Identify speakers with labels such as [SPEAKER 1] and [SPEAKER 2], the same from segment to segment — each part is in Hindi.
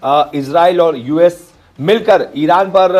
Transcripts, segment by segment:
[SPEAKER 1] इजराइल और यूएस मिलकर ईरान पर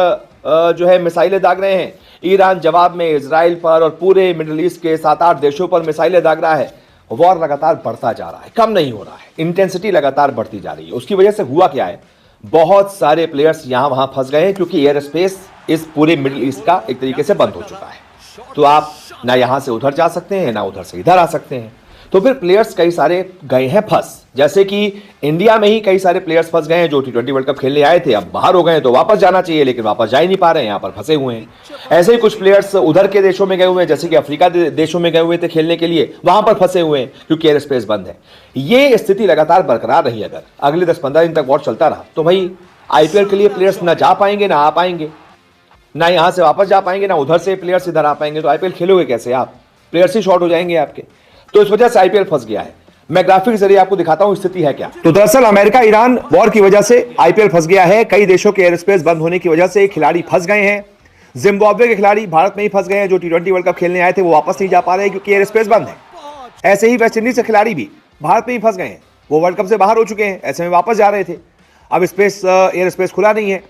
[SPEAKER 1] जो है मिसाइलें दाग रहे हैं। ईरान जवाब में इजराइल पर और पूरे मिडिल ईस्ट के 7-8 देशों पर मिसाइलें दाग रहा है। वॉर लगातार बढ़ता जा रहा है, कम नहीं हो रहा है, इंटेंसिटी लगातार बढ़ती जा रही है। उसकी वजह से हुआ क्या है, बहुत सारे प्लेयर्स यहां वहां फंस गए हैं, क्योंकि एयर स्पेस इस पूरे मिडिल ईस्ट का एक तरीके से बंद हो चुका है। तो आप ना यहां से उधर जा सकते हैं, ना उधर से इधर आ सकते हैं। तो फिर प्लेयर्स कई सारे गए हैं फंस। जैसे कि इंडिया में ही कई सारे प्लेयर्स फंस गए हैं जो T20 वर्ल्ड कप खेलने आए थे, अब बाहर हो गए हैं तो वापस जाना चाहिए, लेकिन वापस जा ही नहीं पा रहे हैं, यहां पर फंसे हुए हैं। ऐसे ही कुछ प्लेयर्स उधर के देशों में गए हुए हैं, जैसे कि अफ्रीका देशों में गए हुए थे खेलने के लिए, वहां पर फंसे हुए हैं क्योंकि एयर स्पेस बंद है। ये स्थिति लगातार बरकरार रही, अगर अगले 10-15 दिन तक वॉर चलता रहा तो भाई आईपीएल के लिए प्लेयर्स ना जा पाएंगे, ना आ पाएंगे, ना यहां से वापस जा पाएंगे, ना उधर से प्लेयर्स इधर आ पाएंगे। तो आईपीएल खेलोगे कैसे आप, प्लेयर्स ही शॉर्ट हो जाएंगे आपके। तो इस वजह से आईपीएल फंस गया है। मैं ग्राफिक के जरिए आपको दिखाता हूं स्थिति है क्या। तो दरअसल अमेरिका ईरान वॉर की वजह से आईपीएल फंस गया है। कई देशों के एयर स्पेस बंद होने की वजह से खिलाड़ी फंस गए हैं। जिम्बाब्वे के खिलाड़ी भारत में ही फंस गए हैं, जो T20 वर्ल्ड कप खेलने आए थे वो वापस नहीं जा पा रहे हैं क्योंकि एयर स्पेस बंद है। ऐसे ही वेस्ट इंडीज के खिलाड़ी भी भारत में ही फंस गए हैं, वो वर्ल्ड कप से बाहर हो चुके हैं, ऐसे में वापस जा रहे थे। अब एयर स्पेस खुला नहीं है,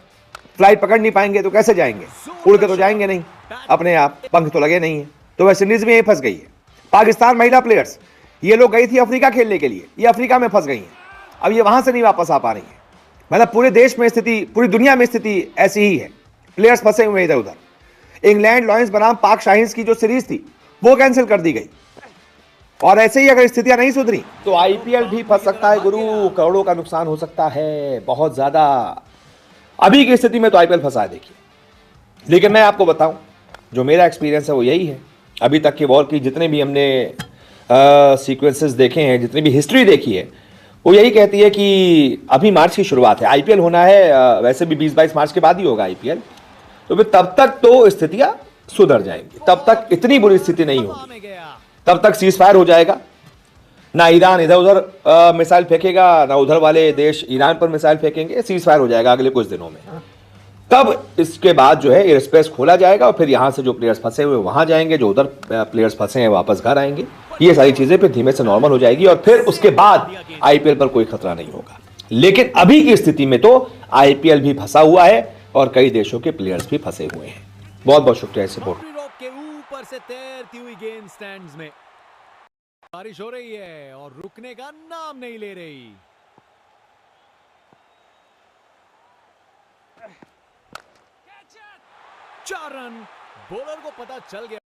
[SPEAKER 1] फ्लाइट पकड़ नहीं पाएंगे तो कैसे जाएंगे, उड़ के तो जाएंगे नहीं, अपने आप पंख तो लगे नहीं है। तो वेस्ट इंडीज में यही फंस गई है। पाकिस्तान महिला प्लेयर्स, ये लोग गई थी अफ्रीका खेलने के लिए, ये अफ्रीका में फंस गई हैं। अब ये वहां से नहीं वापस आ पा रही है। मतलब पूरे देश में स्थिति, पूरी दुनिया में स्थिति ऐसी ही है, प्लेयर्स फंसे हुए इधर उधर। इंग्लैंड लॉयंस बनाम पाक शाहीन्स की जो सीरीज थी वो कैंसिल कर दी गई। और ऐसे ही अगर स्थितियां नहीं सुधरी तो आईपीएल भी फंस सकता है गुरु, करोड़ों का नुकसान हो सकता है, बहुत ज्यादा। अभी की स्थिति में तो आईपीएल फंसा है देखिए। लेकिन मैं आपको बताऊं, जो मेरा एक्सपीरियंस है वो यही है। अभी तक के वॉर की जितने भी हमने सीक्वेंसेस देखे हैं, जितनी भी हिस्ट्री देखी है, वो यही कहती है कि अभी मार्च की शुरुआत है, आईपीएल होना है वैसे भी 20-22 मार्च के बाद ही होगा आईपीएल। तो फिर तब तक तो स्थितियां सुधर जाएंगी, तब तक इतनी बुरी स्थिति नहीं होगी, तब तक सीज फायर हो जाएगा। ना ईरान इधर उधर मिसाइल फेंकेगा, ना उधर वाले देश ईरान पर मिसाइल फेंकेंगे, सीज फायर हो जाएगा अगले कुछ दिनों में। तब इसके बाद जो है एयर स्पेस खोला जाएगा और फिर यहां से जो प्लेयर्स फंसे हुए वहां जाएंगे, जो उधर प्लेयर्स फंसे हैं वापस घर आएंगे। ये सारी चीजें फिर धीमे से नॉर्मल हो जाएगी और फिर उसके बाद आईपीएल पर कोई खतरा नहीं होगा। लेकिन अभी की स्थिति में तो आईपीएल भी फंसा हुआ है और कई देशों के प्लेयर्स भी फंसे हुए हैं। बहुत बहुत शुक्रिया सपोर्ट
[SPEAKER 2] के ऊपर से तैरती हुई गेंद स्टैंड्स में। बारिश हो रही है और रुकने का नाम नहीं ले रही। 4 रन, बॉलर को पता चल गया।